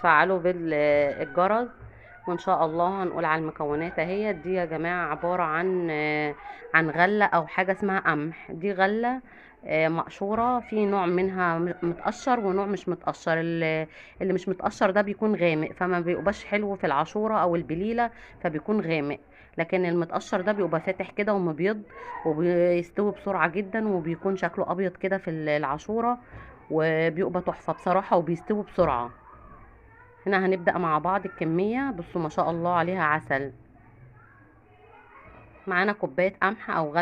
وتفعلوا بالجرس. وان شاء الله هنقول على المكونات اهي. دي يا جماعة عبارة عن غلة او حاجة اسمها قمح. دي غلة مقشورة. في نوع منها متقشر ونوع مش متقشر. اللي مش متقشر ده بيكون غامق، فما بيبقاش حلو في العاشورة او البليلة، فبيكون غامق. لكن المتقشر ده بيبقى فاتح كده ومبيض، وبيستوي بسرعة جدا، وبيكون شكله ابيض كده في العاشورة، وبيبقى تحفة بصراحة، وبيستوي بسرعة. هنا هنبدأ مع بعض الكمية. بصوا ما شاء الله عليها عسل. معانا كوباية قمح او غلة